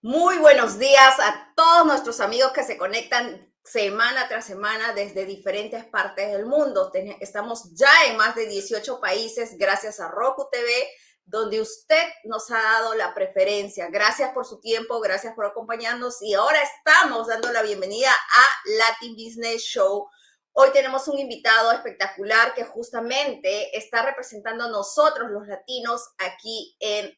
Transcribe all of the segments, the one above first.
Muy buenos días a todos nuestros amigos que se conectan semana tras semana desde diferentes partes del mundo. Estamos ya en más de 18 países gracias a Roku TV, donde usted nos ha dado la preferencia. Gracias por su tiempo, gracias por acompañarnos y ahora estamos dando la bienvenida a Latin Business Show. Hoy tenemos un invitado espectacular que justamente está representando a nosotros los latinos aquí en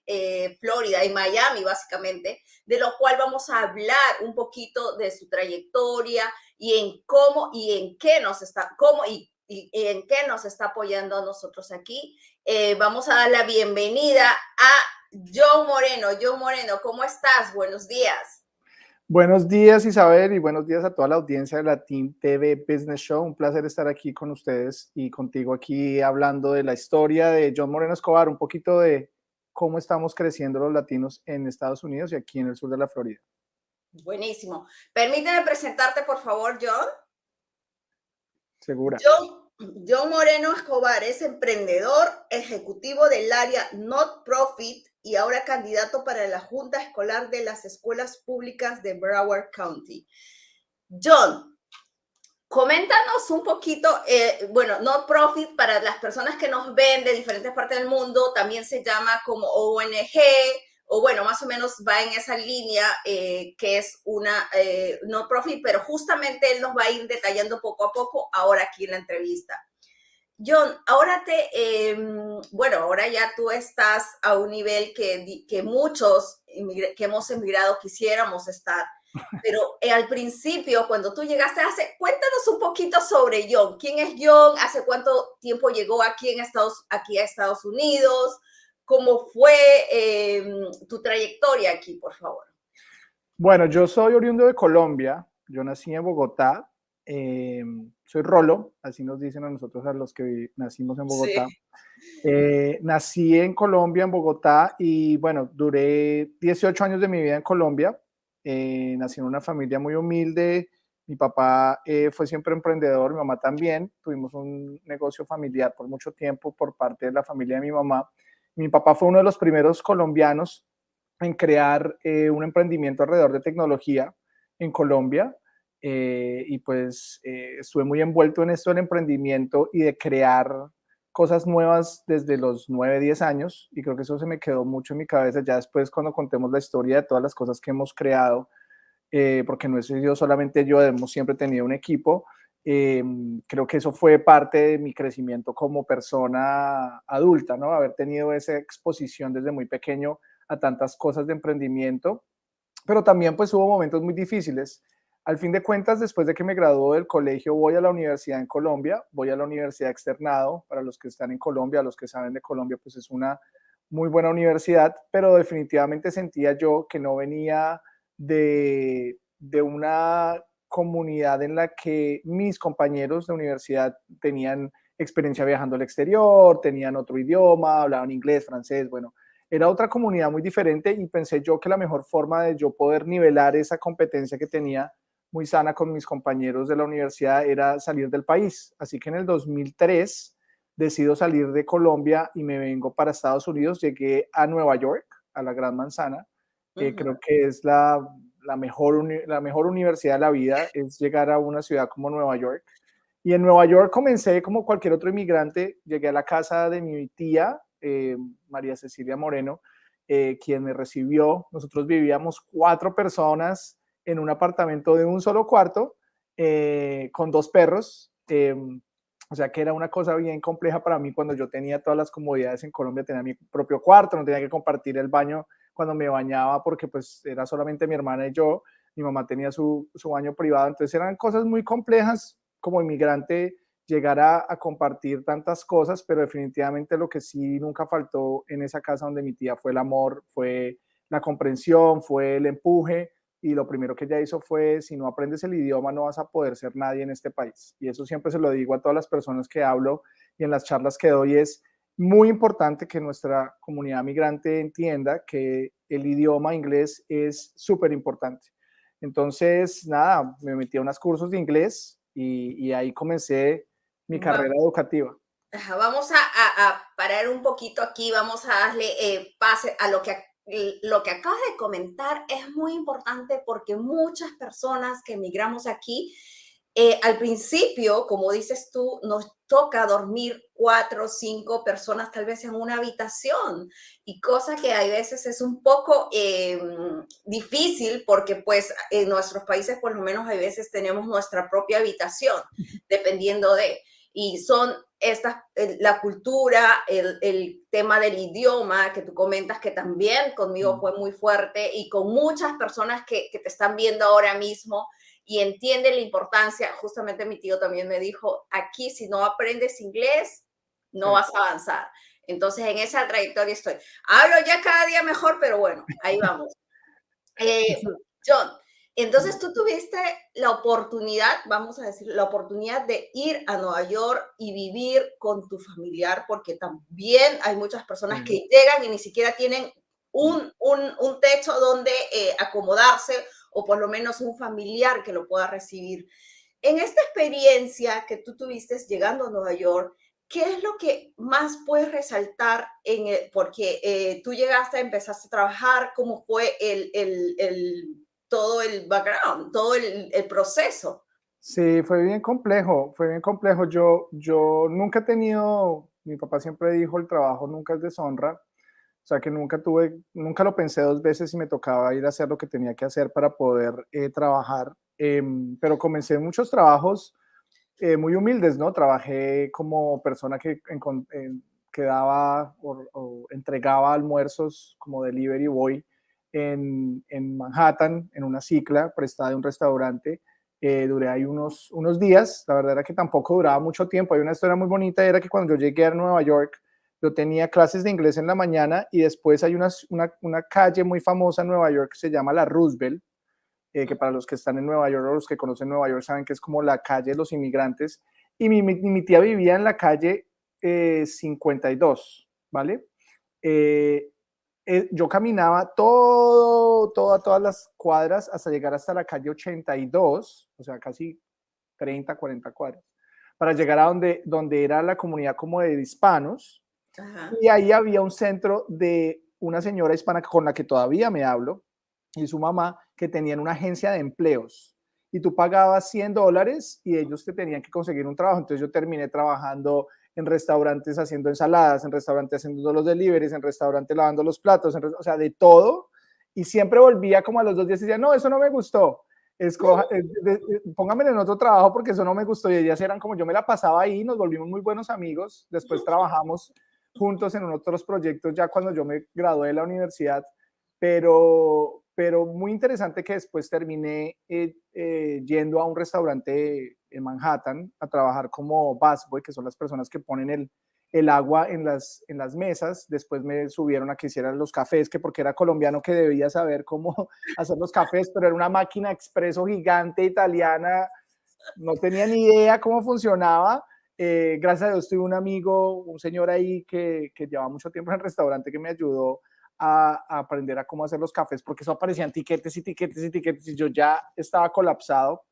Florida, en Miami básicamente, de lo cual vamos a hablar un poquito de su trayectoria y en cómo y en qué nos está, y en qué nos está apoyando a nosotros aquí. Vamos a dar la bienvenida a John Moreno. John Moreno, ¿cómo estás? Buenos días. Buenos días, Isabel, y buenos días a toda la audiencia de Latin TV Business Show. Un placer estar aquí con ustedes y contigo aquí hablando de la historia de John Moreno Escobar, un poquito de cómo estamos creciendo los latinos en Estados Unidos y aquí en el sur de la Florida. Buenísimo. Permíteme presentarte, por favor, John. Segura. John Moreno Escobar es emprendedor, ejecutivo del área Not Profit y ahora candidato para la Junta Escolar de las Escuelas Públicas de Broward County. John, coméntanos un poquito, Not Profit, para las personas que nos ven de diferentes partes del mundo, también se llama como ONG, o bueno, más o menos va en esa línea que es una no profit, pero justamente él nos va a ir detallando poco a poco ahora aquí en la entrevista. John, ahora ahora ya tú estás a un nivel que muchos que hemos emigrado quisiéramos estar, pero al principio, cuando tú llegaste, cuéntanos un poquito sobre John. ¿Quién es John? ¿Hace cuánto tiempo llegó aquí a Estados Unidos? ¿Cómo fue tu trayectoria aquí, por favor? Bueno, yo soy oriundo de Colombia. Yo nací en Bogotá. Soy Rolo, así nos dicen a nosotros a los que nacimos en Bogotá. Sí. Nací en Colombia, en Bogotá, y bueno, duré 18 años de mi vida en Colombia. Nací en una familia muy humilde. Mi papá fue siempre emprendedor, mi mamá también. Tuvimos un negocio familiar por mucho tiempo por parte de la familia de mi mamá. Mi papá fue uno de los primeros colombianos en crear un emprendimiento alrededor de tecnología en Colombia. Y pues estuve muy envuelto en esto del emprendimiento y de crear cosas nuevas desde los 9, 10 años, y creo que eso se me quedó mucho en mi cabeza ya después cuando contemos la historia de todas las cosas que hemos creado, porque no he sido solamente yo, hemos siempre tenido un equipo. Creo que eso fue parte de mi crecimiento como persona adulta, ¿no? Haber tenido esa exposición desde muy pequeño a tantas cosas de emprendimiento, pero también pues hubo momentos muy difíciles. Al fin de cuentas, después de que me graduó del colegio, voy a la universidad en Colombia, voy a la Universidad Externado. Para los que están en Colombia, los que saben de Colombia, pues es una muy buena universidad, pero definitivamente sentía yo que no venía de una comunidad en la que mis compañeros de universidad tenían experiencia viajando al exterior, tenían otro idioma, hablaban inglés, francés, bueno, era otra comunidad muy diferente, y pensé yo que la mejor forma de yo poder nivelar esa competencia que tenía muy sana con mis compañeros de la universidad era salir del país. Así que en el 2003 decido salir de Colombia y me vengo para Estados Unidos. Llegué a Nueva York, a la Gran Manzana. Creo que es la mejor universidad de la vida, es llegar a una ciudad como Nueva York. Y en Nueva York comencé como cualquier otro inmigrante. Llegué a la casa de mi tía, María Cecilia Moreno, quien me recibió. Nosotros vivíamos 4 personas en un apartamento de un solo cuarto, con 2 perros. O sea que era una cosa bien compleja para mí cuando yo tenía todas las comodidades en Colombia. Tenía mi propio cuarto, no tenía que compartir el baño cuando me bañaba porque pues era solamente mi hermana y yo. Mi mamá tenía su baño privado. Entonces eran cosas muy complejas como inmigrante llegar a compartir tantas cosas, pero definitivamente lo que sí nunca faltó en esa casa donde mi tía fue el amor, fue la comprensión, fue el empuje, y lo primero que ella hizo fue, si no aprendes el idioma no vas a poder ser nadie en este país. Y eso siempre se lo digo a todas las personas que hablo y en las charlas que doy, es muy importante que nuestra comunidad migrante entienda que el idioma inglés es súper importante. Entonces, nada, me metí a unos cursos de inglés y ahí comencé mi carrera educativa. Vamos a parar un poquito aquí, vamos a darle pase a lo que acabas de comentar. Es muy importante porque muchas personas que emigramos aquí, al principio, como dices tú, nos toca dormir 4 o 5 personas tal vez en una habitación, y cosa que a veces es un poco difícil porque pues en nuestros países por lo menos a veces tenemos nuestra propia habitación, dependiendo de, y son estas, la cultura, el tema del idioma que tú comentas, que también conmigo fue muy fuerte, y con muchas personas que te están viendo ahora mismo y entienden la importancia. Justamente mi tío también me dijo, aquí si no aprendes inglés, no vas a avanzar. Entonces en esa trayectoria estoy. Hablo ya cada día mejor, pero bueno, ahí vamos. John, entonces tú tuviste la oportunidad, vamos a decir, la oportunidad de ir a Nueva York y vivir con tu familiar, porque también hay muchas personas que llegan y ni siquiera tienen un techo donde acomodarse, o por lo menos un familiar que lo pueda recibir. En esta experiencia que tú tuviste llegando a Nueva York, ¿qué es lo que más puedes resaltar porque tú llegaste, empezaste a trabajar? ¿Cómo fue todo el background, todo el proceso? Sí, fue bien complejo, fue bien complejo. Yo nunca he tenido, mi papá siempre dijo, el trabajo nunca es deshonra. O sea que nunca lo pensé dos veces si me tocaba ir a hacer lo que tenía que hacer para poder trabajar. Pero comencé muchos trabajos muy humildes, ¿no? Trabajé como persona que daba o entregaba almuerzos como delivery boy en Manhattan, en una cicla prestada de un restaurante. Duré ahí unos días. La verdad era que tampoco duraba mucho tiempo. Hay una historia muy bonita, era que cuando yo llegué a Nueva York, yo tenía clases de inglés en la mañana, y después hay una calle muy famosa en Nueva York que se llama la Roosevelt, que para los que están en Nueva York o los que conocen Nueva York saben que es como la calle de los inmigrantes, y mi tía vivía en la calle 52, ¿vale? Eh, yo caminaba todas las cuadras hasta llegar hasta la calle 82, o sea, casi 30, 40 cuadras, para llegar a donde era la comunidad como de hispanos. Ajá. Y ahí había un centro de una señora hispana con la que todavía me hablo, y su mamá, que tenían una agencia de empleos, y tú pagabas $100 y ellos te tenían que conseguir un trabajo. Entonces yo terminé trabajando en restaurantes haciendo ensaladas, en restaurantes haciendo los deliveries, en restaurantes lavando los platos, o sea, de todo. Y siempre volvía como a los 2 días y decía, no, eso no me gustó. Póngame en otro trabajo porque eso no me gustó. Y ellas eran como, yo me la pasaba ahí, nos volvimos muy buenos amigos. Después trabajamos juntos en otros proyectos ya cuando yo me gradué de la universidad, pero muy interesante que después terminé yendo a un restaurante en Manhattan a trabajar como busboy, que son las personas que ponen el agua en las mesas. Después me subieron a que hicieran los cafés, que porque era colombiano que debía saber cómo hacer los cafés, pero era una máquina expreso gigante italiana, no tenía ni idea cómo funcionaba. Gracias a Dios tuve un amigo, un señor ahí que llevaba mucho tiempo en el restaurante, que me ayudó a aprender a cómo hacer los cafés, porque eso aparecían tiquetes y tiquetes y tiquetes, y yo ya estaba colapsado.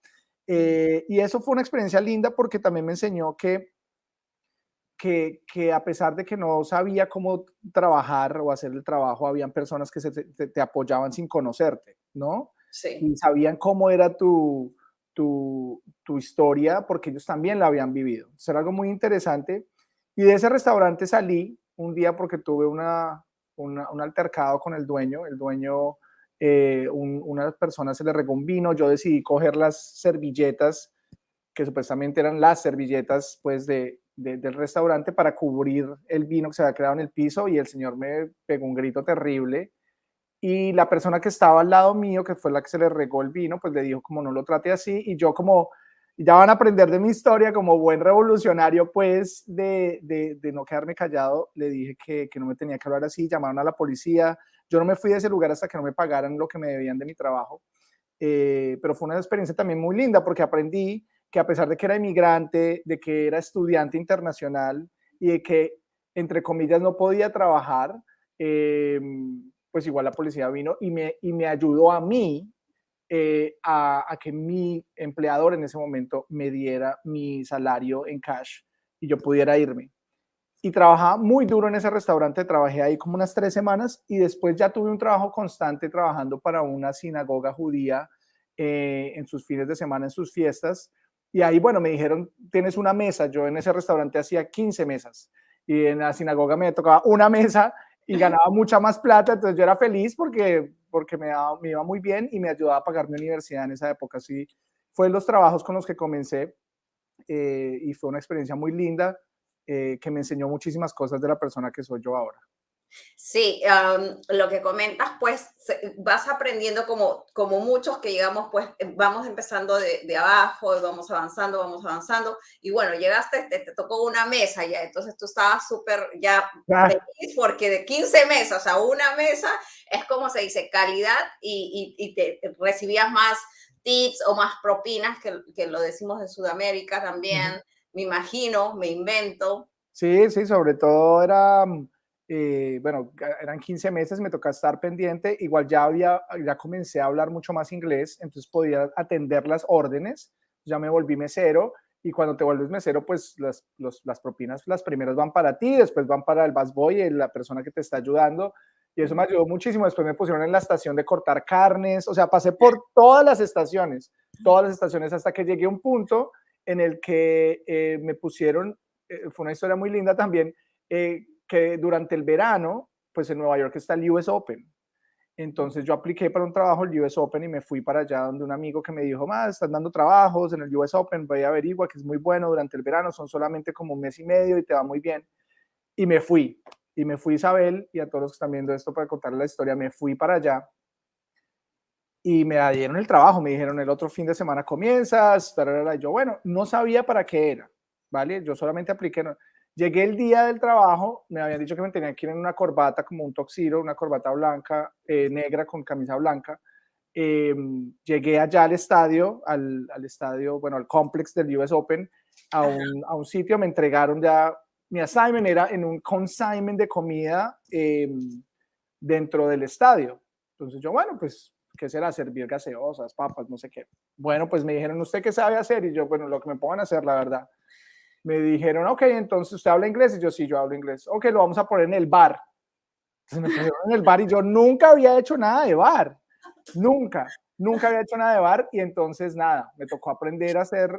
Y eso fue una experiencia linda porque también me enseñó que a pesar de que no sabía cómo trabajar o hacer el trabajo, habían personas que te apoyaban sin conocerte, ¿no? Sí. Y sabían cómo era tu historia porque ellos también la habían vivido. Eso era algo muy interesante. Y de ese restaurante salí un día porque tuve un altercado con el dueño. El dueño, una persona se le regó un vino, yo decidí coger las servilletas, que supuestamente eran las servilletas pues del restaurante, para cubrir el vino que se había creado en el piso, y el señor me pegó un grito terrible. Y la persona que estaba al lado mío, que fue la que se le regó el vino, pues le dijo como no lo trate así, y yo como, ya van a aprender de mi historia, como buen revolucionario pues de no quedarme callado, le dije que no me tenía que hablar así. Llamaron a la policía, Yo no me fui de ese lugar hasta que no me pagaran lo que me debían de mi trabajo. Pero fue una experiencia también muy linda porque aprendí que a pesar de que era inmigrante, de que era estudiante internacional y de que, entre comillas, no podía trabajar, pues igual la policía vino y me ayudó a mí a que mi empleador en ese momento me diera mi salario en cash y yo pudiera irme. Y trabajaba muy duro en ese restaurante, trabajé ahí como unas 3 semanas y después ya tuve un trabajo constante trabajando para una sinagoga judía en sus fines de semana, en sus fiestas. Y ahí, bueno, me dijeron, tienes una mesa. Yo en ese restaurante hacía 15 mesas y en la sinagoga me tocaba una mesa y ganaba mucha más plata. Entonces yo era feliz porque me iba muy bien y me ayudaba a pagar mi universidad en esa época. Así fue los trabajos con los que comencé y fue una experiencia muy linda que me enseñó muchísimas cosas de la persona que soy yo ahora. Sí, lo que comentas, pues vas aprendiendo como muchos que llegamos, pues vamos empezando de abajo, vamos avanzando, y bueno, llegaste, te tocó una mesa ya, entonces tú estabas súper ya feliz porque de 15 mesas a una mesa es como se dice, calidad y te recibías más tips o más propinas, que lo decimos en Sudamérica también, me imagino, me invento. Sí, sí, sobre todo era, bueno, eran 15 meses, me tocaba estar pendiente, igual ya comencé a hablar mucho más inglés, entonces podía atender las órdenes, ya me volví mesero, y cuando te vuelves mesero, pues las propinas, las primeras van para ti, después van para el busboy, la persona que te está ayudando, y eso me ayudó muchísimo. Después me pusieron en la estación de cortar carnes, o sea, pasé por todas las estaciones hasta que llegué a un punto en el que me pusieron, fue una historia muy linda también, que durante el verano, pues en Nueva York está el US Open. Entonces yo apliqué para un trabajo el US Open y me fui para allá donde un amigo que me dijo, están dando trabajos en el US Open, voy a averiguar, que es muy bueno durante el verano, son solamente como un mes y medio y te va muy bien. Y me fui, Isabel, y a todos los que están viendo esto para contar la historia, me fui para allá y me dieron el trabajo, me dijeron el otro fin de semana comienzas, y yo, bueno, no sabía para qué era, ¿vale? Yo solamente apliqué, no. Llegué el día del trabajo, me habían dicho que me tenían que ir en una corbata, como un tuxedo, una corbata blanca, negra con camisa blanca. Llegué allá al estadio, estadio, bueno, al complex del US Open, a un sitio, me entregaron ya, mi assignment era en un consignment de comida dentro del estadio. Entonces yo, bueno, pues, ¿qué será? Servir gaseosas, papas, no sé qué. Bueno, pues me dijeron, ¿usted qué sabe hacer? Y yo, bueno, lo que me pongan a hacer, la verdad. Me dijeron, ok, entonces usted habla inglés. Y yo, sí, yo hablo inglés. Ok, lo vamos a poner en el bar. Entonces me pusieron en el bar y yo nunca había hecho nada de bar. Nunca había hecho nada de bar. Y entonces, nada, me tocó aprender a hacer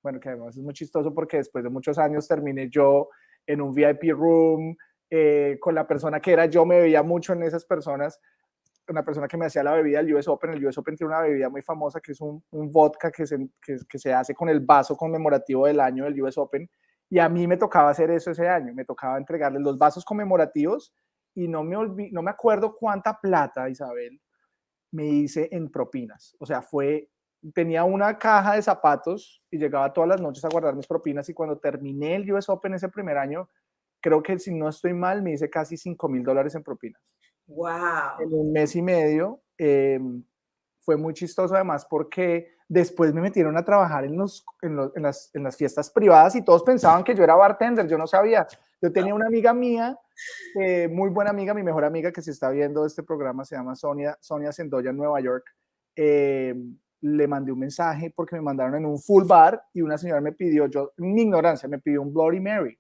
bueno, que además es muy chistoso porque después de muchos años terminé yo en un VIP room con la persona que era yo, me veía mucho en esas personas, una persona que me hacía la bebida del US Open. El US Open tiene una bebida muy famosa que es un vodka que se hace con el vaso conmemorativo del año del US Open, y a mí me tocaba hacer eso ese año, me tocaba entregarles los vasos conmemorativos y no me acuerdo cuánta plata, Isabel, me hice en propinas. O sea, tenía una caja de zapatos y llegaba todas las noches a guardar mis propinas, y cuando terminé el US Open ese primer año, creo que si no estoy mal, me hice casi $5,000 en propinas. Wow. En un mes y medio. Fue muy chistoso además porque después me metieron a trabajar en las fiestas privadas y todos pensaban que yo era bartender, yo no sabía. Yo tenía una amiga mía, muy buena amiga, mi mejor amiga, que si está viendo este programa, se llama Sonia Sendoya, en Nueva York. Le mandé un mensaje porque me mandaron en un full bar y una señora me pidió, yo en mi ignorancia, me pidió un Bloody Mary.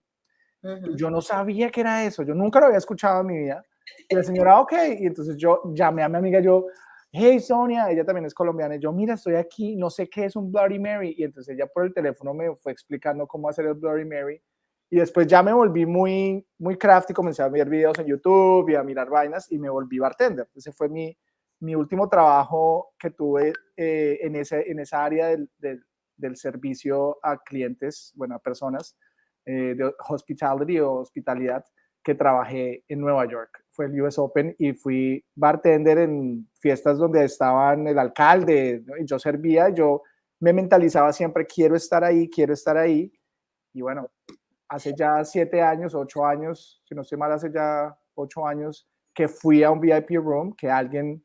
Yo no sabía que era eso, yo nunca lo había escuchado en mi vida. Y la señora, ok, y entonces yo llamé a mi amiga, yo, hey Sonia, ella también es colombiana, y yo, mira, estoy aquí, no sé qué es un Bloody Mary, y entonces ella por el teléfono me fue explicando cómo hacer el Bloody Mary, y después ya me volví muy, muy crafty, comencé a ver videos en YouTube y a mirar vainas, y me volví bartender. Ese fue mi último trabajo que tuve en esa área del servicio a clientes, bueno, a personas, de hospitality o hospitalidad, que trabajé en Nueva York. Fue el US Open y fui bartender en fiestas donde estaban el alcalde, ¿no? Y yo servía, yo me mentalizaba siempre, quiero estar ahí. Y bueno, hace ya 7 años, 8 años, si no estoy mal, hace ya 8 años que fui a un VIP room, que alguien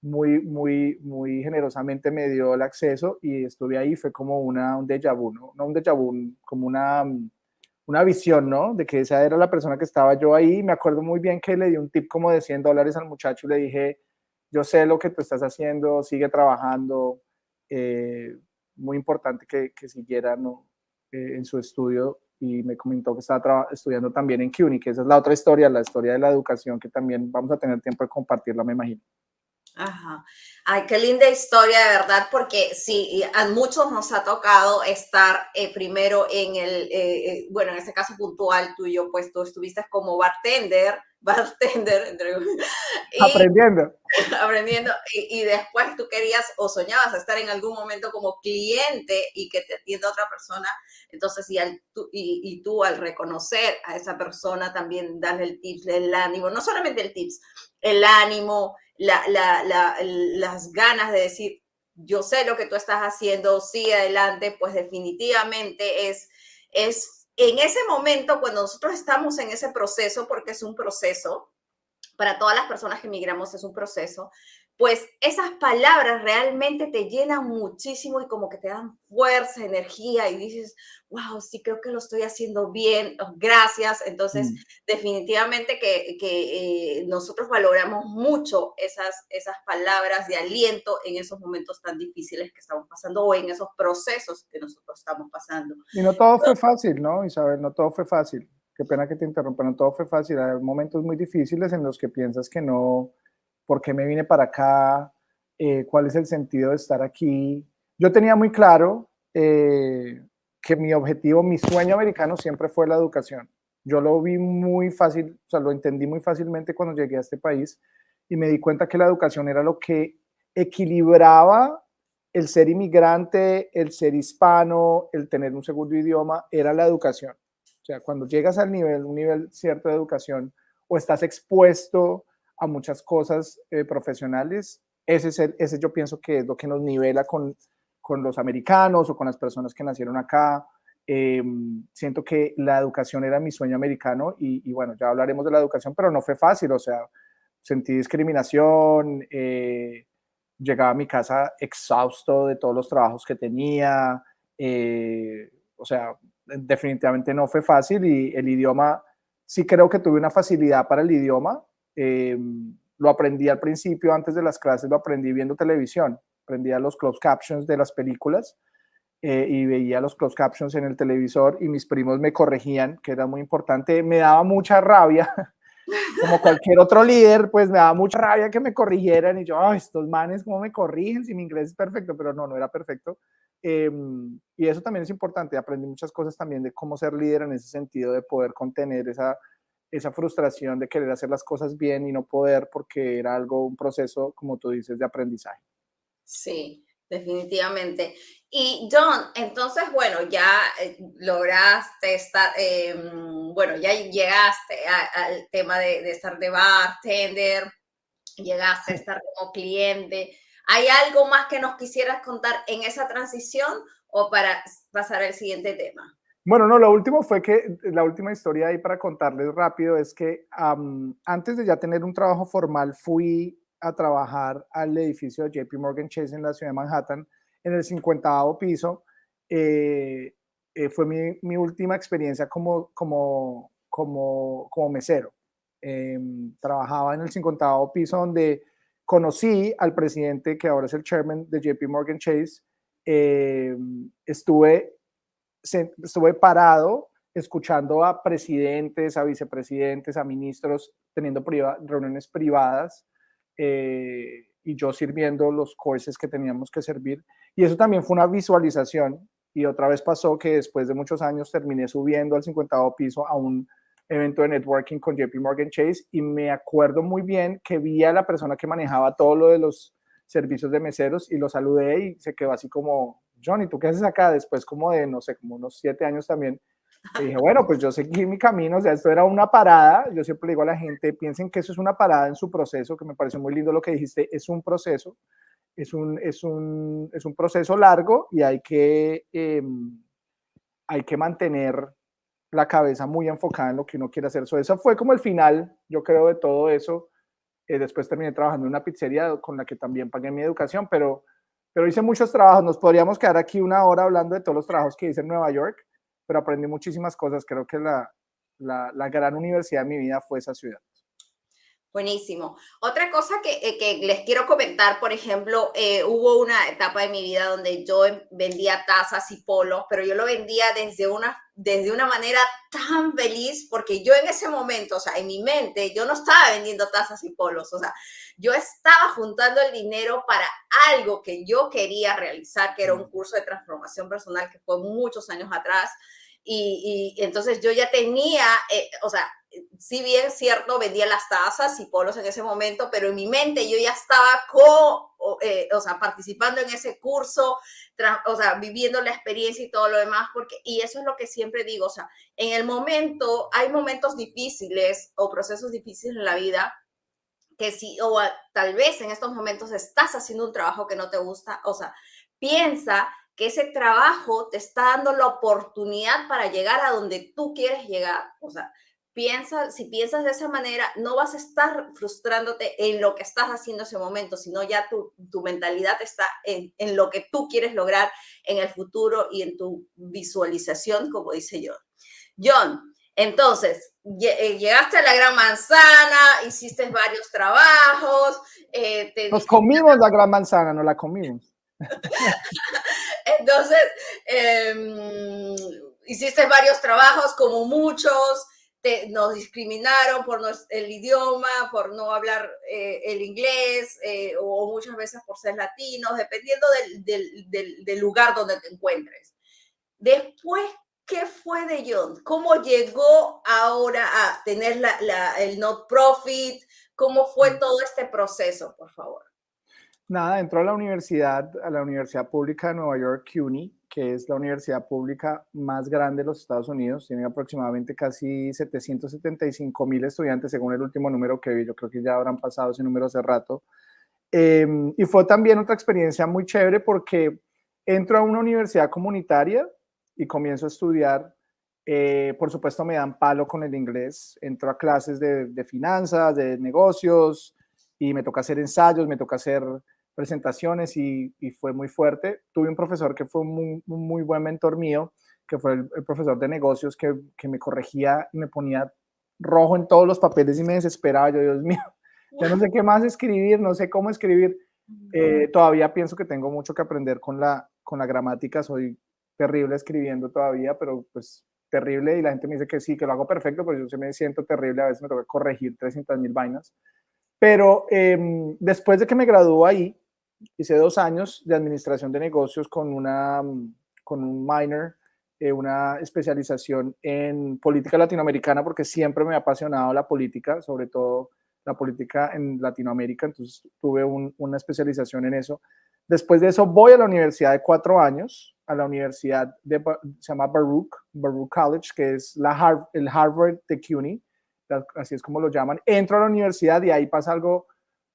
muy generosamente me dio el acceso y estuve ahí. Fue como un déjà vu, no un déjà vu, como una visión, ¿no? De que esa era la persona que estaba yo ahí. Me acuerdo muy bien que le di un tip como de $100 al muchacho y le dije, yo sé lo que tú estás haciendo, sigue trabajando. Muy importante que siguiera, ¿no? En su estudio, y me comentó que estaba estudiando también en CUNY, que esa es la otra historia, la historia de la educación, que también vamos a tener tiempo de compartirla, me imagino. Ajá. Ay, qué linda historia, de verdad, porque sí, a muchos nos ha tocado estar primero en bueno, en este caso puntual tuyo, pues tú estuviste como bartender, y Aprendiendo. aprendiendo, y después tú querías o soñabas estar en algún momento como cliente y que te atienda otra persona. Entonces, y tú al reconocer a esa persona también darle el tips, el ánimo, no solamente el tips, el ánimo, las ganas de decir, yo sé lo que tú estás haciendo, sigue adelante, pues definitivamente es en ese momento cuando nosotros estamos en ese proceso, porque es un proceso, para todas las personas que migramos es un proceso, pues esas palabras realmente te llenan muchísimo y como que te dan fuerza, energía y dices, wow, sí, creo que lo estoy haciendo bien, gracias. Entonces, definitivamente que nosotros valoramos mucho esas palabras de aliento en esos momentos tan difíciles que estamos pasando o en esos procesos que nosotros estamos pasando. Y no todo fue fácil, ¿no, Isabel? No todo fue fácil. Qué pena que te interrumpa, no todo fue fácil. Hay momentos muy difíciles en los que piensas que no, ¿por qué me vine para acá? ¿Cuál es el sentido de estar aquí? Yo tenía muy claro que mi objetivo, mi sueño americano siempre fue la educación. Yo lo vi muy fácil, o sea, lo entendí muy fácilmente cuando llegué a este país y me di cuenta que la educación era lo que equilibraba el ser inmigrante, el ser hispano, el tener un segundo idioma, era la educación. O sea, cuando llegas al nivel, un nivel cierto de educación, o estás expuesto a muchas cosas profesionales, ese yo pienso que es lo que nos nivela con los americanos o con las personas que nacieron acá. Siento que la educación era mi sueño americano y bueno, ya hablaremos de la educación, pero no fue fácil, o sea, sentí discriminación, llegaba a mi casa exhausto de todos los trabajos que tenía, o sea, definitivamente no fue fácil y el idioma, sí creo que tuve una facilidad para el idioma, lo aprendí al principio, antes de las clases lo aprendí viendo televisión, aprendía los closed captions de las películas y veía los closed captions en el televisor y mis primos me corregían, que era muy importante, me daba mucha rabia como cualquier otro líder, pues me daba mucha rabia que me corrigieran y yo, oh, estos manes, ¿cómo me corrigen si mi inglés es perfecto? Pero no era perfecto. Y eso también es importante, aprendí muchas cosas también de cómo ser líder en ese sentido, de poder contener esa frustración de querer hacer las cosas bien y no poder porque era algo, un proceso, como tú dices, de aprendizaje. Sí, definitivamente. Y John, entonces, bueno, ya lograste estar, bueno, ya llegaste al tema de estar de bartender, llegaste a estar como cliente. ¿Hay algo más que nos quisieras contar en esa transición o para pasar al siguiente tema? Bueno, no, lo último fue que la última historia ahí para contarles rápido es que antes de ya tener un trabajo formal fui a trabajar al edificio de JP Morgan Chase en la ciudad de Manhattan en el 50º piso. Fue mi última experiencia como mesero. Trabajaba en el 50º piso donde conocí al presidente que ahora es el chairman de JP Morgan Chase. Estuve parado escuchando a presidentes, a vicepresidentes, a ministros teniendo reuniones privadas y yo sirviendo los courses que teníamos que servir. Y eso también fue una visualización. Y otra vez pasó que después de muchos años terminé subiendo al 50º piso a un evento de networking con JP Morgan Chase y me acuerdo muy bien que vi a la persona que manejaba todo lo de los servicios de meseros y lo saludé y se quedó así como, Johnny, ¿tú qué haces acá? Después como de, no sé, como unos 7 años también. Y dije, bueno, pues yo seguí mi camino, o sea, esto era una parada. Yo siempre le digo a la gente, piensen que eso es una parada en su proceso, que me pareció muy lindo lo que dijiste, es un proceso, es un proceso largo y hay que mantener la cabeza muy enfocada en lo que uno quiere hacer. Eso fue como el final, yo creo, de todo eso. Después terminé trabajando en una pizzería con la que también pagué mi educación, pero hice muchos trabajos. Nos podríamos quedar aquí una hora hablando de todos los trabajos que hice en Nueva York, pero aprendí muchísimas cosas. Creo que la gran universidad de mi vida fue esa ciudad. Buenísimo. Otra cosa que les quiero comentar, por ejemplo, hubo una etapa de mi vida donde yo vendía tazas y polos, pero yo lo vendía desde una manera tan feliz, porque yo en ese momento, o sea, en mi mente, yo no estaba vendiendo tazas y polos, o sea, yo estaba juntando el dinero para algo que yo quería realizar, que era un curso de transformación personal que fue muchos años atrás, y entonces yo ya tenía, o sea, si bien cierto, vendía las tazas y polos en ese momento, pero en mi mente yo ya estaba o sea, participando en ese curso, o sea, viviendo la experiencia y todo lo demás, y eso es lo que siempre digo, o sea, en el momento, hay momentos difíciles o procesos difíciles en la vida, que si, o tal vez en estos momentos estás haciendo un trabajo que no te gusta, o sea, piensa que ese trabajo te está dando la oportunidad para llegar a donde tú quieres llegar, o sea, si piensas de esa manera, no vas a estar frustrándote en lo que estás haciendo en ese momento, sino ya tu mentalidad está en lo que tú quieres lograr en el futuro y en tu visualización, como dice John. John, entonces, llegaste a la Gran Manzana, hiciste varios trabajos. Nos comimos la Gran Manzana, no la comimos. Entonces, hiciste varios trabajos, como muchos. Nos discriminaron por el idioma, por no hablar el inglés, o muchas veces por ser latinos, dependiendo del lugar donde te encuentres. Después, ¿qué fue de John? ¿Cómo llegó ahora a tener el not-profit? ¿Cómo fue todo este proceso, por favor? Nada, entró a la Universidad Pública de Nueva York, CUNY, que es la universidad pública más grande de los Estados Unidos. Tiene aproximadamente casi 775,000 estudiantes, según el último número que vi. Yo creo que ya habrán pasado ese número hace rato. Y fue también otra experiencia muy chévere porque entro a una universidad comunitaria y comienzo a estudiar. Por supuesto, me dan palo con el inglés. Entro a clases de finanzas, de negocios, y me toca hacer ensayos, me toca hacer presentaciones y fue muy fuerte. Tuve un profesor que fue un muy buen mentor mío, que fue el profesor de negocios que me corregía y me ponía rojo en todos los papeles y me desesperaba. Yo, Dios mío, ya no sé qué más escribir, no sé cómo escribir. Todavía pienso que tengo mucho que aprender con la gramática. Soy terrible escribiendo todavía, pero pues terrible, y la gente me dice que sí, que lo hago perfecto, pero yo sí me siento terrible, a veces me toca corregir 300,000 vainas. Pero después de que me gradué ahí, hice 2 años de administración de negocios con un minor, una especialización en política latinoamericana, porque siempre me ha apasionado la política, sobre todo la política en Latinoamérica, entonces tuve una especialización en eso. Después de eso voy a la universidad de 4 años, a la universidad se llama Baruch College, que es el Harvard de CUNY, así es como lo llaman. Entro a la universidad y ahí pasa algo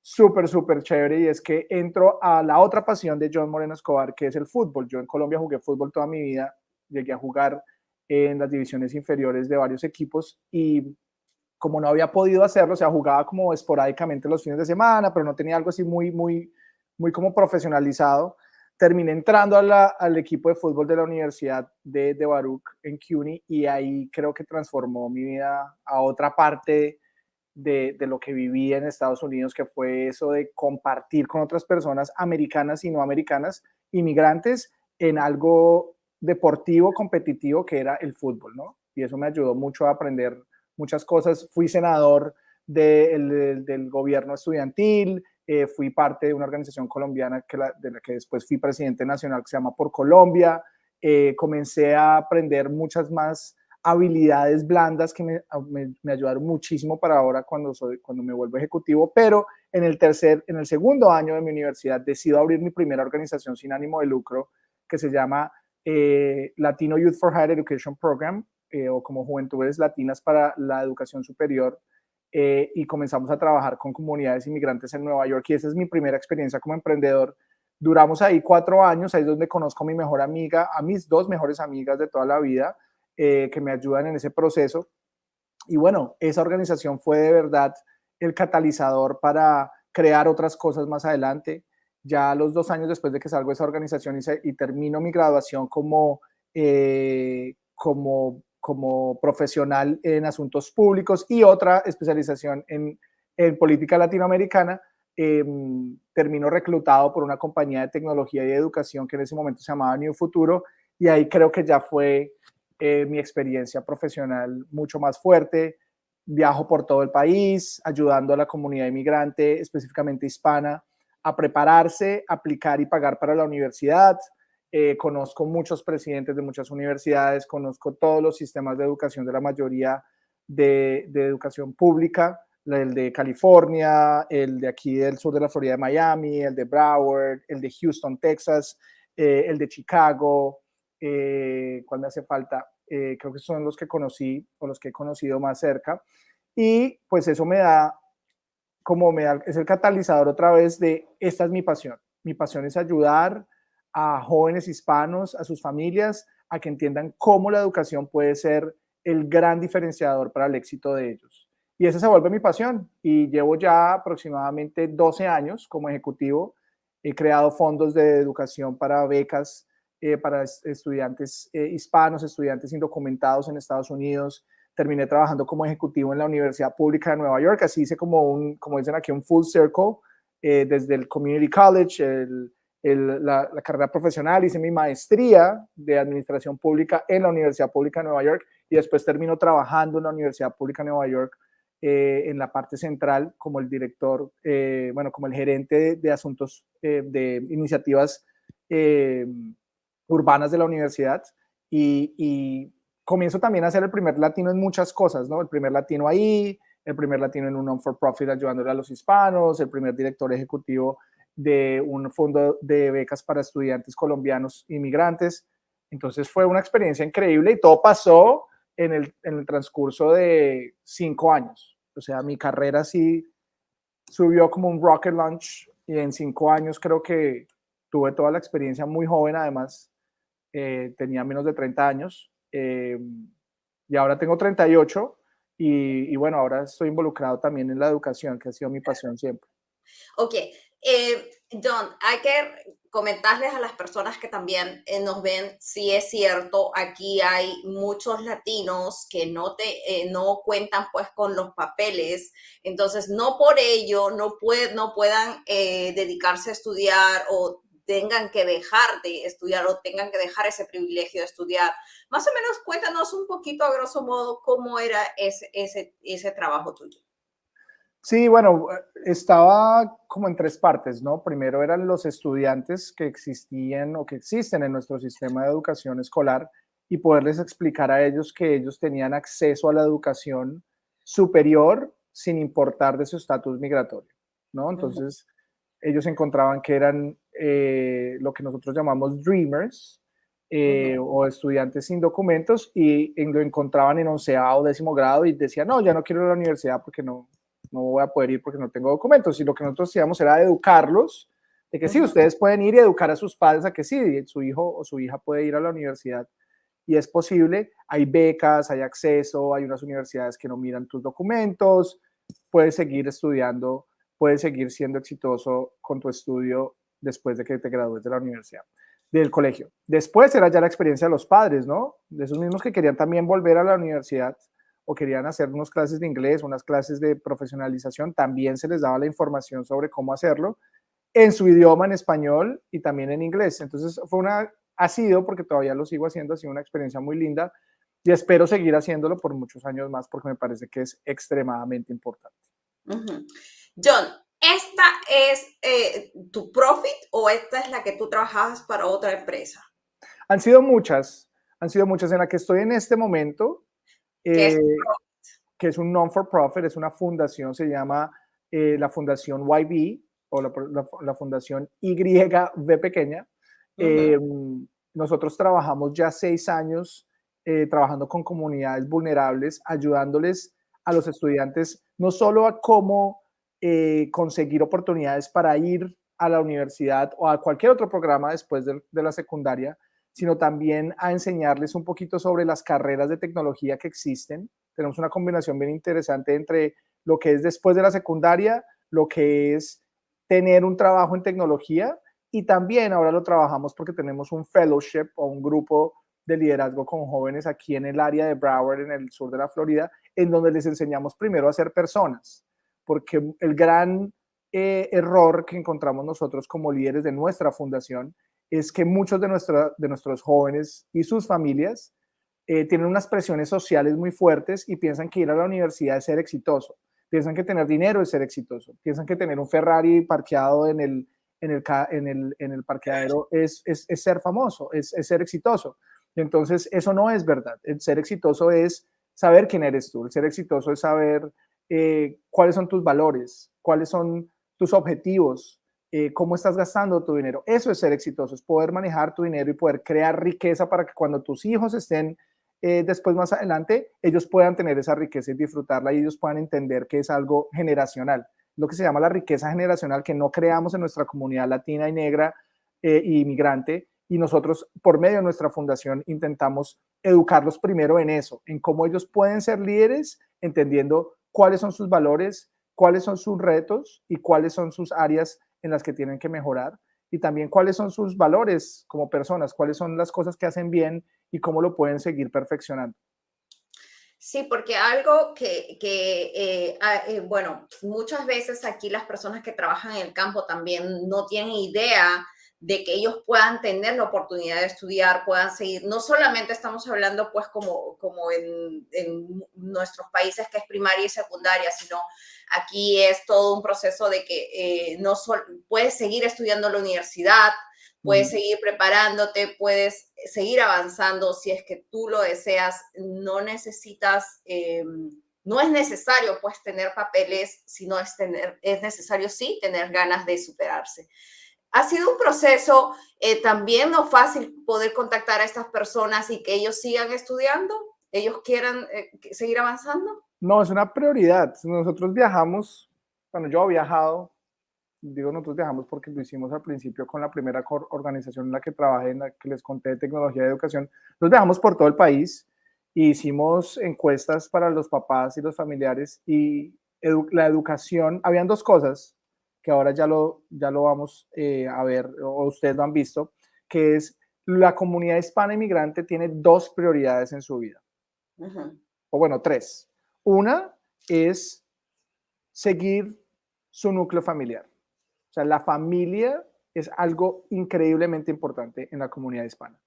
súper chévere, y es que entro a la otra pasión de John Moreno Escobar, que es el fútbol. Yo en Colombia jugué fútbol toda mi vida, llegué a jugar en las divisiones inferiores de varios equipos, y como no había podido hacerlo, o sea, jugaba como esporádicamente los fines de semana, pero no tenía algo así muy como profesionalizado. Terminé entrando al equipo de fútbol de la Universidad de Baruch en CUNY, y ahí creo que transformó mi vida a otra parte de lo que viví en Estados Unidos, que fue eso de compartir con otras personas americanas y no americanas, inmigrantes, en algo deportivo, competitivo, que era el fútbol, ¿no? Y eso me ayudó mucho a aprender muchas cosas. Fui senador del gobierno estudiantil, fui parte de una organización colombiana de la que después fui presidente nacional, que se llama Por Colombia. Comencé a aprender muchas más habilidades blandas que me ayudaron muchísimo para ahora cuando me vuelvo ejecutivo. Pero en el segundo año de mi universidad decido abrir mi primera organización sin ánimo de lucro, que se llama Latino Youth for Higher Education Program, o como Juventudes Latinas para la Educación Superior, y comenzamos a trabajar con comunidades inmigrantes en Nueva York, y esa es mi primera experiencia como emprendedor. Duramos ahí 4 años, ahí es donde conozco a mi mejor amiga, a mis 2 mejores amigas de toda la vida, que me ayudan en ese proceso. Y bueno, esa organización fue de verdad el catalizador para crear otras cosas más adelante. Ya a los 2 años después de que salgo de esa organización y termino mi graduación como profesional en asuntos públicos y otra especialización en política latinoamericana, termino reclutado por una compañía de tecnología y educación que en ese momento se llamaba New Futuro, y ahí creo que ya fue mi experiencia profesional mucho más fuerte. Viajo por todo el país ayudando a la comunidad inmigrante, específicamente hispana, a prepararse, aplicar y pagar para la universidad. Conozco muchos presidentes de muchas universidades, conozco todos los sistemas de educación de la mayoría de educación pública, el de California, el de aquí del sur de la Florida de Miami, el de Broward, el de Houston, Texas, el de Chicago. ¿Cuál me hace falta? Creo que son los que conocí o los que he conocido más cerca. Y pues eso es el catalizador otra vez de esta es mi pasión. Mi pasión es ayudar a jóvenes hispanos, a sus familias, a que entiendan cómo la educación puede ser el gran diferenciador para el éxito de ellos. Y esa se vuelve mi pasión. Y llevo ya aproximadamente 12 años como ejecutivo. He creado fondos de educación para becas para estudiantes hispanos, estudiantes indocumentados en Estados Unidos. Terminé trabajando como ejecutivo en la Universidad Pública de Nueva York, así hice como dicen aquí, un full circle, desde el Community College, la carrera profesional, hice mi maestría de Administración Pública en la Universidad Pública de Nueva York, y después termino trabajando en la Universidad Pública de Nueva York en la parte central como el director, como el gerente de asuntos de iniciativas urbanas de la universidad, y comienzo también a ser el primer latino en muchas cosas, ¿no? El primer latino ahí, el primer latino en un non-for-profit ayudándole a los hispanos, el primer director ejecutivo de un fondo de becas para estudiantes colombianos inmigrantes. Entonces fue una experiencia increíble y todo pasó en el transcurso de 5 años. O sea, mi carrera sí subió como un rocket launch, y en 5 años creo que tuve toda la experiencia muy joven. Además, tenía menos de 30 años. Y ahora tengo 38 y bueno, ahora estoy involucrado también en la educación, que ha sido mi pasión siempre. Ok, John, hay que comentarles a las personas que también nos ven si es cierto, aquí hay muchos latinos que no cuentan pues con los papeles, entonces no por ello no puedan dedicarse a estudiar o tengan que dejar de estudiar o tengan que dejar ese privilegio de estudiar. Más o menos cuéntanos un poquito a grosso modo cómo era ese trabajo tuyo. Sí, bueno, estaba como en 3 partes, ¿no? Primero eran los estudiantes que existían o que existen en nuestro sistema de educación escolar, y poderles explicar a ellos que ellos tenían acceso a la educación superior sin importar de su estatus migratorio, ¿no? Entonces, ellos encontraban que eran lo que nosotros llamamos dreamers, o estudiantes sin documentos, y lo encontraban en 11º, 10º grado y decían, no, ya no quiero ir a la universidad porque no voy a poder ir porque no tengo documentos. Y lo que nosotros hacíamos era educarlos de que sí, ustedes pueden ir y educar a sus padres a que sí, su hijo o su hija puede ir a la universidad y es posible. Hay becas, hay acceso, hay unas universidades que no miran tus documentos, puedes seguir estudiando, puedes seguir siendo exitoso con tu estudio después de que te gradúes de la universidad, del colegio. Después era ya la experiencia de los padres, ¿no? De esos mismos que querían también volver a la universidad o querían hacer unas clases de inglés, unas clases de profesionalización, también se les daba la información sobre cómo hacerlo en su idioma, en español y también en inglés. Entonces ha sido, porque todavía lo sigo haciendo, ha sido una experiencia muy linda y espero seguir haciéndolo por muchos años más porque me parece que es extremadamente importante. John, ¿esta es tu profit o esta es la que tú trabajabas para otra empresa? Han sido muchas en la que estoy en este momento, que es un non-for-profit, es una fundación, se llama la Fundación YB o la Fundación YV pequeña. Nosotros trabajamos ya 6 años trabajando con comunidades vulnerables, ayudándoles a los estudiantes no solo a cómo conseguir oportunidades para ir a la universidad o a cualquier otro programa después de la secundaria, sino también a enseñarles un poquito sobre las carreras de tecnología que existen. Tenemos una combinación bien interesante entre lo que es después de la secundaria, lo que es tener un trabajo en tecnología, y también ahora lo trabajamos porque tenemos un fellowship o un grupo de liderazgo con jóvenes aquí en el área de Broward, en el sur de la Florida, en donde les enseñamos primero a ser personas, porque el gran error que encontramos nosotros como líderes de nuestra fundación es que muchos de nuestros jóvenes y sus familias tienen unas presiones sociales muy fuertes y piensan que ir a la universidad es ser exitoso, piensan que tener dinero es ser exitoso, piensan que tener un Ferrari parqueado en el parqueadero es ser famoso, es ser exitoso. Entonces, eso no es verdad. El ser exitoso es saber quién eres tú. El ser exitoso es saber cuáles son tus valores, cuáles son tus objetivos, cómo estás gastando tu dinero. Eso es ser exitoso, es poder manejar tu dinero y poder crear riqueza para que cuando tus hijos estén después más adelante, ellos puedan tener esa riqueza y disfrutarla, y ellos puedan entender que es algo generacional, lo que se llama la riqueza generacional, que no creamos en nuestra comunidad latina y negra y inmigrante, y nosotros por medio de nuestra fundación intentamos educarlos primero en eso, en cómo ellos pueden ser líderes, entendiendo cuáles son sus valores, cuáles son sus retos y cuáles son sus áreas en las que tienen que mejorar, y también cuáles son sus valores como personas, cuáles son las cosas que hacen bien y cómo lo pueden seguir perfeccionando. Sí, porque algo bueno, muchas veces aquí las personas que trabajan en el campo también no tienen idea de que ellos puedan tener la oportunidad de estudiar, puedan seguir. No solamente estamos hablando pues como en nuestros países que es primaria y secundaria, sino aquí es todo un proceso de que puedes seguir estudiando en la universidad, puedes seguir preparándote, puedes seguir avanzando si es que tú lo deseas. No necesitas, no es necesario pues tener papeles, sino es necesario sí tener ganas de superarse. Ha sido un proceso también no fácil poder contactar a estas personas y que ellos sigan estudiando, ellos quieran seguir avanzando. No, es una prioridad. Nosotros viajamos, bueno, yo he viajado, digo nosotros viajamos porque lo hicimos al principio con la primera organización en la que trabajé, en la que les conté de tecnología de educación. Nos viajamos por todo el país e hicimos encuestas para los papás y los familiares, y la educación, habían dos cosas que ahora ya lo vamos a ver, o ustedes lo han visto, que es la comunidad hispana inmigrante tiene dos prioridades en su vida, o bueno, tres. Una es seguir su núcleo familiar. O sea, la familia es algo increíblemente importante en la comunidad hispana.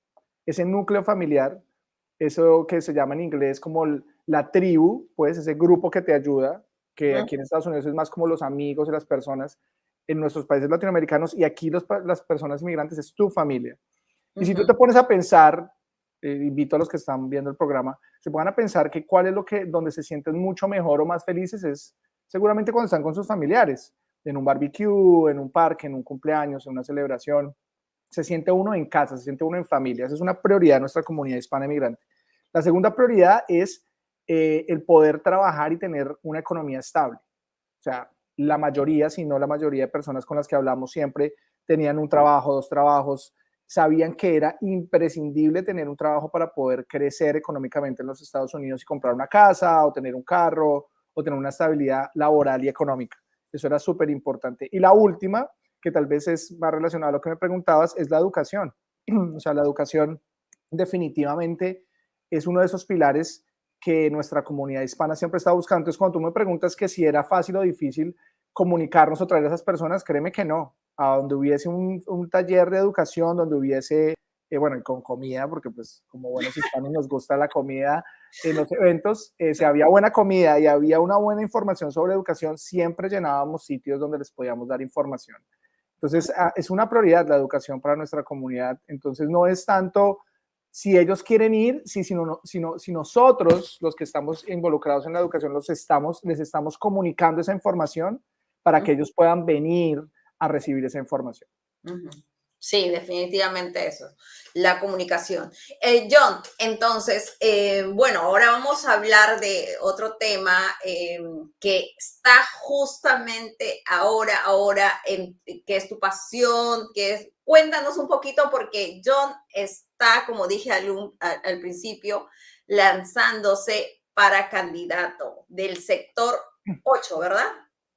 Ese núcleo familiar, eso que se llama en inglés como la tribu, pues ese grupo que te ayuda, que aquí en Estados Unidos es más como los amigos y las personas, en nuestros países latinoamericanos y aquí las personas inmigrantes es tu familia. Y si tú te pones a pensar, invito a los que están viendo el programa, se pongan a pensar que cuál es donde se sienten mucho mejor o más felices es seguramente cuando están con sus familiares, en un barbecue, en un parque, en un cumpleaños, en una celebración. Se siente uno en casa, se siente uno en familia. Esa es una prioridad de nuestra comunidad hispana inmigrante. La segunda prioridad es el poder trabajar y tener una economía estable. O sea, la mayoría, si no la mayoría de personas con las que hablamos siempre tenían un trabajo, dos trabajos, sabían que era imprescindible tener un trabajo para poder crecer económicamente en los Estados Unidos y comprar una casa o tener un carro o tener una estabilidad laboral y económica. Eso era súper importante. Y la última, que tal vez es más relacionada a lo que me preguntabas, es la educación. O sea, la educación definitivamente es uno de esos pilares que nuestra comunidad hispana siempre está buscando. Entonces, cuando tú me preguntas que si era fácil o difícil comunicarnos o traer a esas personas, créeme que no. A donde hubiese un taller de educación, donde hubiese, bueno, y con comida, porque pues como buenos hispanos nos gusta la comida en los eventos, si había buena comida y había una buena información sobre educación, siempre llenábamos sitios donde les podíamos dar información. Entonces, es una prioridad la educación para nuestra comunidad. Entonces, no es tanto si ellos quieren ir, si nosotros, los que estamos involucrados en la educación, les estamos comunicando esa información para que ellos puedan venir a recibir esa información. Sí, definitivamente eso, la comunicación. John, entonces, bueno, ahora vamos a hablar de otro tema que está justamente ahora, que es tu pasión, cuéntanos un poquito porque John está, como dije al principio, lanzándose para candidato del sector 8, ¿verdad?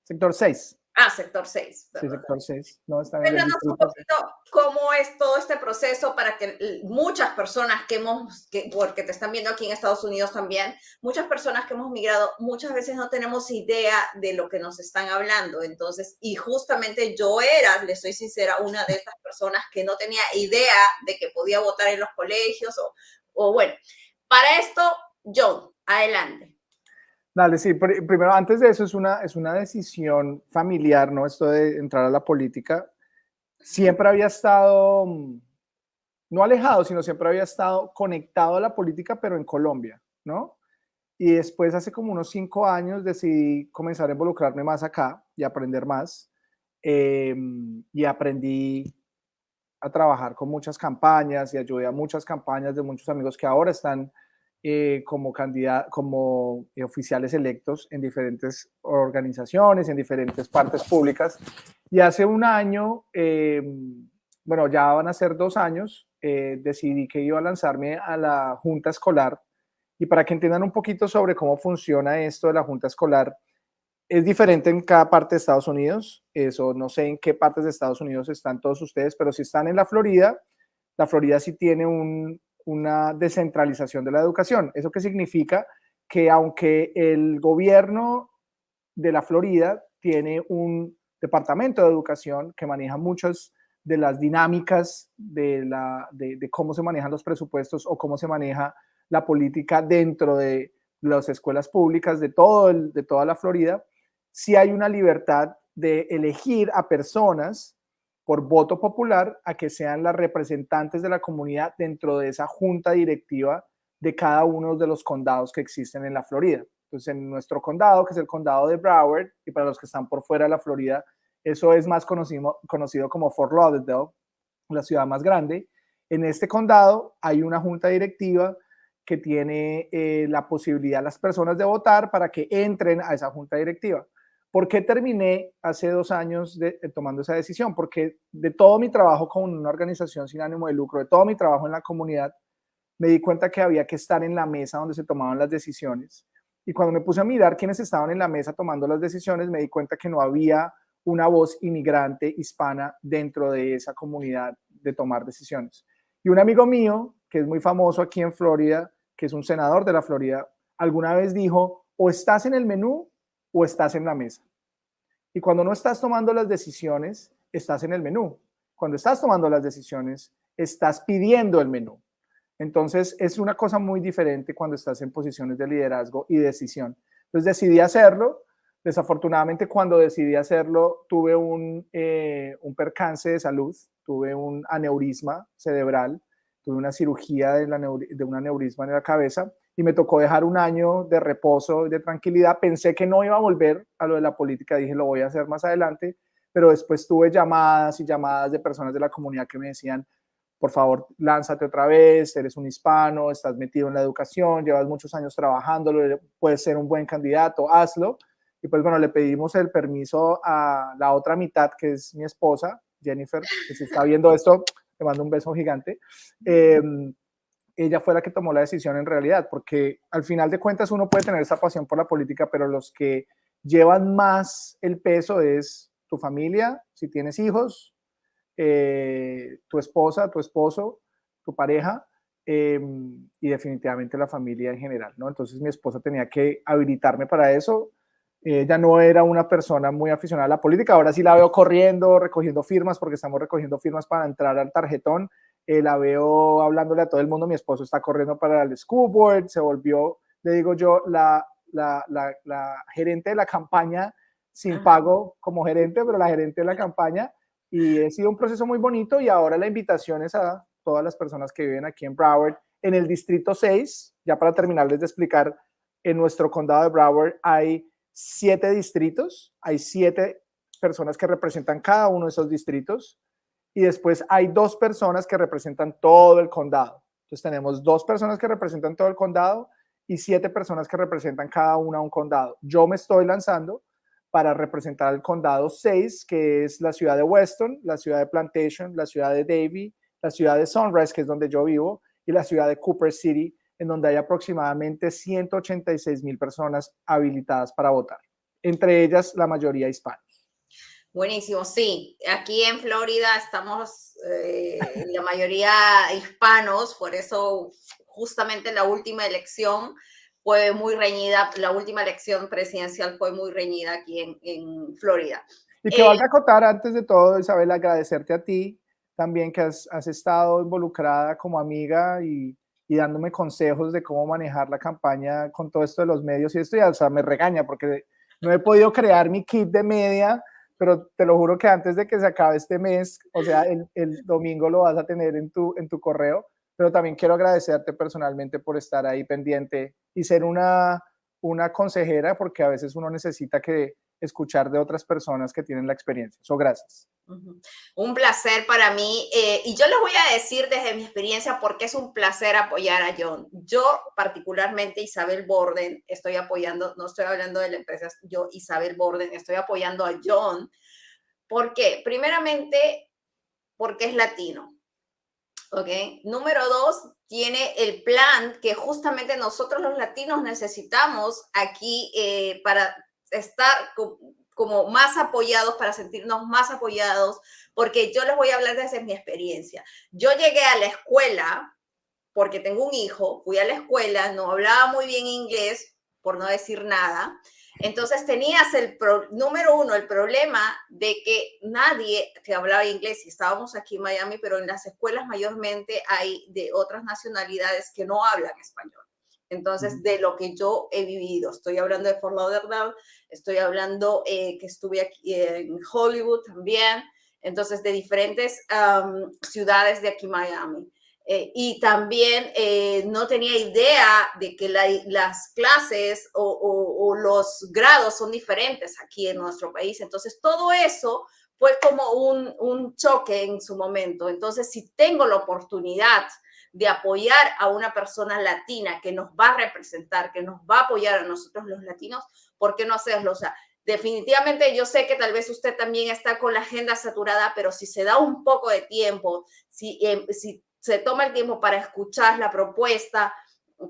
Sector 6. Sector 6, Sí, perdón. sector 6. No, está en el Cuéntanos un distrito 6. poquito cómo es todo este proceso para que muchas personas porque te están viendo aquí en Estados Unidos también, muchas personas que hemos migrado, muchas veces no tenemos idea de lo que nos están hablando. Entonces, y justamente yo le soy sincera, una de estas personas que no tenía idea de que podía votar en los colegios o bueno, para esto, John, adelante. Dale, sí, primero, antes de eso, es una decisión familiar, ¿no? Esto de entrar a la política. Siempre había estado, no alejado, sino siempre había estado conectado a la política, pero en Colombia, ¿no? Y después, hace como unos 5 años, decidí comenzar a involucrarme más acá y aprender más. Y aprendí a trabajar con muchas campañas y ayudé a muchas campañas de muchos amigos que ahora están como oficiales electos en diferentes organizaciones, en diferentes partes públicas. Y hace un año, bueno, ya van a ser 2 años, decidí que iba a lanzarme a la Junta Escolar. Y para que entiendan un poquito sobre cómo funciona esto de la Junta Escolar, es diferente en cada parte de Estados Unidos. Eso no sé en qué partes de Estados Unidos están todos ustedes, pero si están en la Florida sí tiene una descentralización de la educación. ¿Eso qué significa? Que aunque el gobierno de la Florida tiene un departamento de educación que maneja muchas de las dinámicas de cómo se manejan los presupuestos o cómo se maneja la política dentro de las escuelas públicas de toda la Florida, sí hay una libertad de elegir a personas por voto popular a que sean las representantes de la comunidad dentro de esa junta directiva de cada uno de los condados que existen en la Florida. Entonces, en nuestro condado, que es el condado de Broward, y para los que están por fuera de la Florida, eso es más conocido como Fort Lauderdale, la ciudad más grande. En este condado hay una junta directiva que tiene la posibilidad las personas de votar para que entren a esa junta directiva. ¿Por qué terminé hace 2 años tomando esa decisión? Porque de todo mi trabajo con una organización sin ánimo de lucro, de todo mi trabajo en la comunidad, me di cuenta que había que estar en la mesa donde se tomaban las decisiones. Y cuando me puse a mirar quiénes estaban en la mesa tomando las decisiones, me di cuenta que no había una voz inmigrante hispana dentro de esa comunidad de tomar decisiones. Y un amigo mío, que es muy famoso aquí en Florida, que es un senador de la Florida, alguna vez dijo, o estás en el menú o estás en la mesa. Y cuando no estás tomando las decisiones, estás en el menú. Cuando estás tomando las decisiones, estás pidiendo el menú. Entonces, es una cosa muy diferente cuando estás en posiciones de liderazgo y decisión. Entonces, decidí hacerlo. Desafortunadamente, cuando decidí hacerlo, tuve un percance de salud, tuve un aneurisma cerebral, tuve una cirugía de un aneurisma en la cabeza y me tocó dejar un año de reposo, de tranquilidad. Pensé que no iba a volver a lo de la política, dije, lo voy a hacer más adelante, pero después tuve llamadas y llamadas de personas de la comunidad que me decían, por favor, lánzate otra vez, eres un hispano, estás metido en la educación, llevas muchos años trabajándolo, puedes ser un buen candidato, hazlo. Y pues bueno, le pedimos el permiso a la otra mitad, que es mi esposa, Jennifer, que si está viendo esto, le mando un beso gigante. Ella fue la que tomó la decisión en realidad, porque al final de cuentas uno puede tener esa pasión por la política, pero los que llevan más el peso es tu familia, si tienes hijos, tu esposa, tu esposo, tu pareja y definitivamente la familia en general, ¿no? Entonces mi esposa tenía que habilitarme para eso. Ella no era una persona muy aficionada a la política, ahora sí la veo corriendo, recogiendo firmas, porque estamos recogiendo firmas para entrar al tarjetón. La veo hablándole a todo el mundo, mi esposo está corriendo para el school board, se volvió, le digo yo, la gerente de la campaña sin pago como gerente, pero la gerente de la campaña, y ha sido un proceso muy bonito y ahora la invitación es a todas las personas que viven aquí en Broward, en el distrito 6, ya para terminarles de explicar, en nuestro condado de Broward hay 7 distritos, hay 7 personas que representan cada uno de esos distritos y después hay 2 personas que representan todo el condado. Entonces tenemos 2 personas que representan todo el condado y 7 personas que representan cada una un condado. Yo me estoy lanzando para representar el condado 6, que es la ciudad de Weston, la ciudad de Plantation, la ciudad de Davie, la ciudad de Sunrise, que es donde yo vivo, y la ciudad de Cooper City, en donde hay aproximadamente 186,000 personas habilitadas para votar, entre ellas la mayoría hispanos. Buenísimo, sí. Aquí en Florida estamos la mayoría hispanos, por eso justamente la última elección fue muy reñida, la última elección presidencial fue muy reñida aquí en Florida. Y que valga acotar antes de todo, Isabel, agradecerte a ti también que has estado involucrada como amiga y dándome consejos de cómo manejar la campaña con todo esto de los medios y esto, ya, o sea, me regaña porque no he podido crear mi kit de media, pero te lo juro que antes de que se acabe este mes, o sea, el domingo lo vas a tener en tu correo, pero también quiero agradecerte personalmente por estar ahí pendiente y ser una consejera, porque a veces uno necesita que escuchar de otras personas que tienen la experiencia. So, gracias. Un placer para mí. Y yo les voy a decir desde mi experiencia por qué es un placer apoyar a John. Yo particularmente, Isabel Borden, estoy apoyando, no estoy hablando de la empresa, yo, Isabel Borden, estoy apoyando a John. ¿Por qué? Primeramente, porque es latino. ¿Ok? Número 2, tiene el plan que justamente nosotros los latinos necesitamos aquí para estar como más apoyados, para sentirnos más apoyados, porque yo les voy a hablar desde mi experiencia. Yo llegué a la escuela porque tengo un hijo, fui a la escuela, no hablaba muy bien inglés, por no decir nada. Entonces tenías número uno, el problema de que nadie te hablaba inglés. Y estábamos aquí en Miami, pero en las escuelas mayormente hay de otras nacionalidades que no hablan español. Entonces, de lo que yo he vivido, estoy hablando de Fort Lauderdale, estoy hablando que estuve aquí en Hollywood también, entonces de diferentes ciudades de aquí Miami. Y también no tenía idea de que las clases o los grados son diferentes aquí en nuestro país. Entonces, todo eso fue como un choque en su momento. Entonces, si tengo la oportunidad de apoyar a una persona latina que nos va a representar, que nos va a apoyar a nosotros los latinos, ¿por qué no hacerlo? O sea, definitivamente yo sé que tal vez usted también está con la agenda saturada, pero si se da un poco de tiempo, si se toma el tiempo para escuchar la propuesta,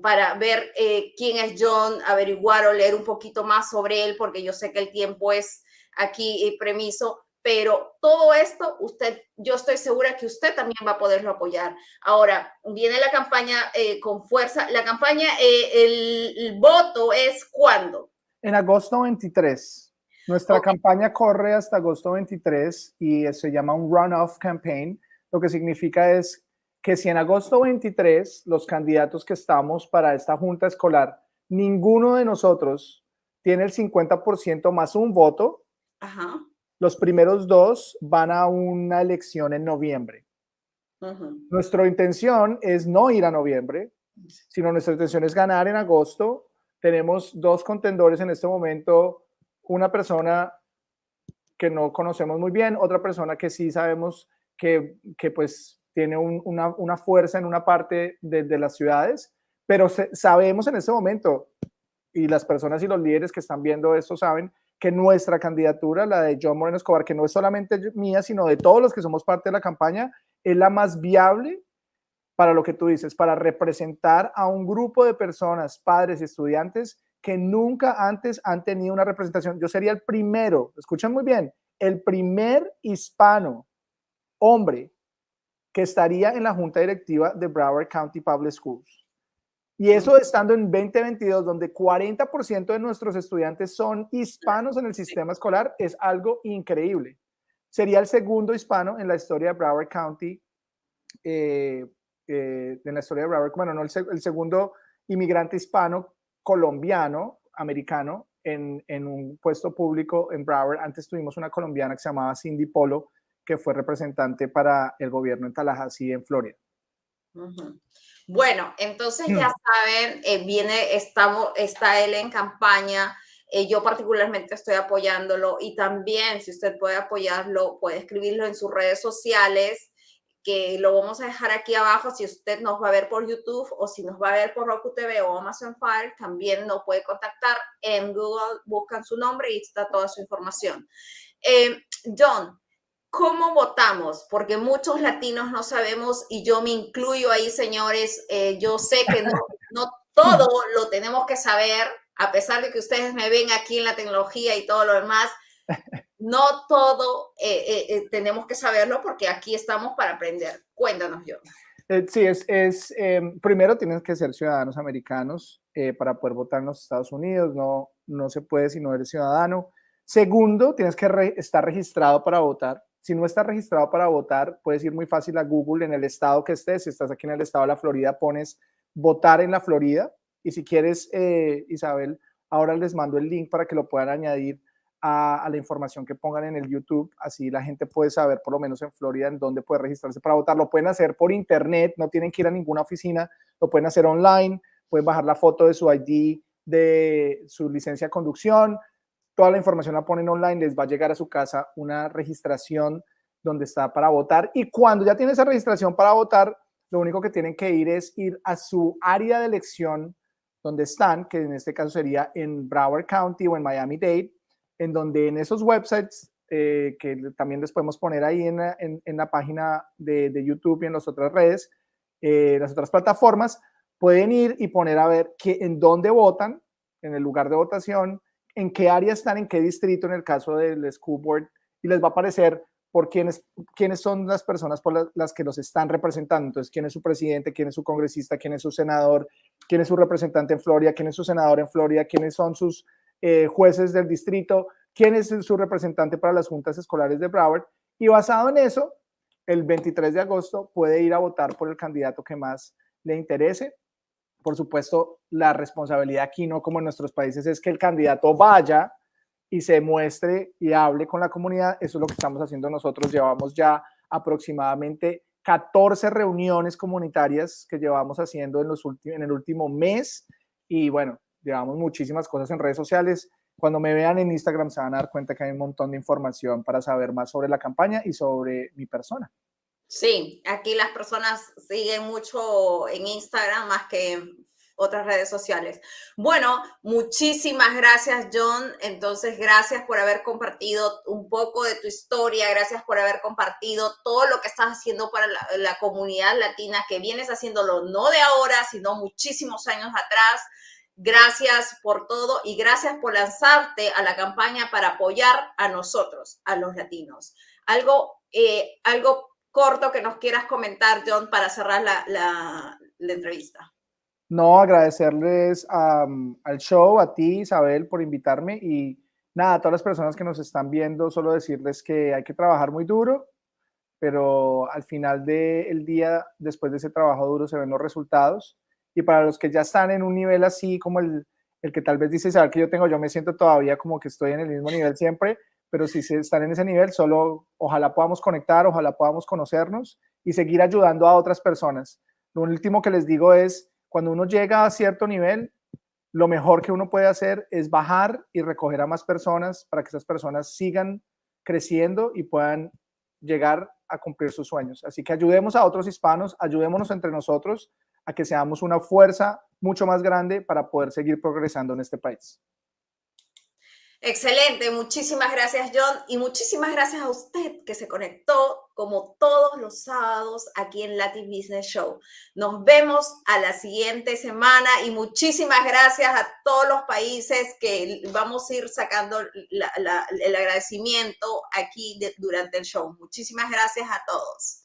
para ver quién es John, averiguar o leer un poquito más sobre él, porque yo sé que el tiempo es aquí premiso, pero todo esto, yo estoy segura que usted también va a poderlo apoyar. Ahora, viene la campaña con fuerza. La campaña, el voto es ¿cuándo? En agosto 23. Nuestra campaña corre hasta agosto 23 y se llama un runoff campaign. Lo que significa es que si en agosto 23 los candidatos que estamos para esta junta escolar, ninguno de nosotros tiene el 50% más un voto, Ajá. Los primeros 2 van a una elección en noviembre. Nuestra intención es no ir a noviembre, sino nuestra intención es ganar en agosto. Tenemos 2 contendores en este momento, una persona que no conocemos muy bien, otra persona que sí sabemos que pues tiene una fuerza en una parte de las ciudades, pero sabemos en este momento, y las personas y los líderes que están viendo esto saben, que nuestra candidatura, la de John Moreno Escobar, que no es solamente mía, sino de todos los que somos parte de la campaña, es la más viable para lo que tú dices, para representar a un grupo de personas, padres y estudiantes que nunca antes han tenido una representación. Yo sería el primero, escuchen muy bien, el primer hispano, hombre, que estaría en la junta directiva de Broward County Public Schools. Y eso estando en 2022, donde 40% de nuestros estudiantes son hispanos en el sistema escolar, es algo increíble. Sería el segundo hispano en la historia de Broward County, en la historia de Broward, bueno, no el segundo inmigrante hispano colombiano, americano, en un puesto público en Broward. Antes tuvimos una colombiana que se llamaba Cindy Polo, que fue representante para el gobierno en Tallahassee, en Florida. Bueno, entonces ya saben, está él en campaña. Yo particularmente estoy apoyándolo y también si usted puede apoyarlo, puede escribirlo en sus redes sociales, que lo vamos a dejar aquí abajo. Si usted nos va a ver por YouTube o si nos va a ver por Roku TV o Amazon Fire, también nos puede contactar en Google, buscan su nombre y está toda su información. John, ¿cómo votamos? Porque muchos latinos no sabemos y yo me incluyo ahí, señores. Yo sé que no todo lo tenemos que saber, a pesar de que ustedes me ven aquí en la tecnología y todo lo demás. No todo tenemos que saberlo porque aquí estamos para aprender. Cuéntanos, John. Sí, primero tienen que ser ciudadanos americanos para poder votar en los Estados Unidos. No se puede si no eres ciudadano. Segundo, tienes que estar registrado para votar. Si no estás registrado para votar, puedes ir muy fácil a Google en el estado que estés. Si estás aquí en el estado de la Florida, pones votar en la Florida. Y si quieres, Isabel, ahora les mando el link para que lo puedan añadir a la información que pongan en el YouTube, así la gente puede saber, por lo menos en Florida, en dónde puede registrarse para votar. Lo pueden hacer por internet, no tienen que ir a ninguna oficina, lo pueden hacer online, pueden bajar la foto de su ID, de su licencia de conducción, toda la información la ponen online, les va a llegar a su casa una registración donde está para votar, y cuando ya tienen esa registración para votar, lo único que tienen que ir es ir a su área de elección donde están, que en este caso sería en Broward County o en Miami-Dade, en donde en esos websites, que también les podemos poner ahí en la página de YouTube y en las otras redes, las otras plataformas, pueden ir y poner a ver en dónde votan, en el lugar de votación, en qué área están, en qué distrito, en el caso del school board, y les va a aparecer por quiénes son las personas por las que los están representando. Entonces, quién es su presidente, quién es su congresista, quién es su senador, quién es su representante en Florida, quién es su senador en Florida, quiénes son sus jueces del distrito, quién es su representante para las juntas escolares de Broward, y basado en eso, el 23 de agosto puede ir a votar por el candidato que más le interese. Por supuesto, la responsabilidad aquí, no como en nuestros países, es que el candidato vaya y se muestre y hable con la comunidad. Eso es lo que estamos haciendo nosotros. Llevamos ya aproximadamente 14 reuniones comunitarias que llevamos haciendo en el último mes, y bueno, llevamos muchísimas cosas en redes sociales. Cuando me vean en Instagram se van a dar cuenta que hay un montón de información para saber más sobre la campaña y sobre mi persona. Sí, aquí las personas siguen mucho en Instagram más que en otras redes sociales. Bueno, muchísimas gracias, John. Entonces, gracias por haber compartido un poco de tu historia, gracias por haber compartido todo lo que estás haciendo para la comunidad latina, que vienes haciéndolo no de ahora, sino muchísimos años atrás. Gracias por todo y gracias por lanzarte a la campaña para apoyar a nosotros, a los latinos. Algo corto que nos quieras comentar, John, para cerrar la entrevista. No, agradecerles al show, a ti, Isabel, por invitarme, y nada, a todas las personas que nos están viendo, solo decirles que hay que trabajar muy duro, pero al final del día, después de ese trabajo duro, se ven los resultados. Y para los que ya están en un nivel así como el que tal vez dice Isabel que yo tengo, yo me siento todavía como que estoy en el mismo nivel siempre, pero si están en ese nivel, solo ojalá podamos conectar, ojalá podamos conocernos y seguir ayudando a otras personas. Lo último que les digo es, cuando uno llega a cierto nivel, lo mejor que uno puede hacer es bajar y recoger a más personas para que esas personas sigan creciendo y puedan llegar a cumplir sus sueños. Así que ayudemos a otros hispanos, ayudémonos entre nosotros a que seamos una fuerza mucho más grande para poder seguir progresando en este país. Excelente, muchísimas gracias, John, y muchísimas gracias a usted que se conectó como todos los sábados aquí en Latin Business Show. Nos vemos a la siguiente semana y muchísimas gracias a todos los países que vamos a ir sacando el agradecimiento aquí durante el show. Muchísimas gracias a todos.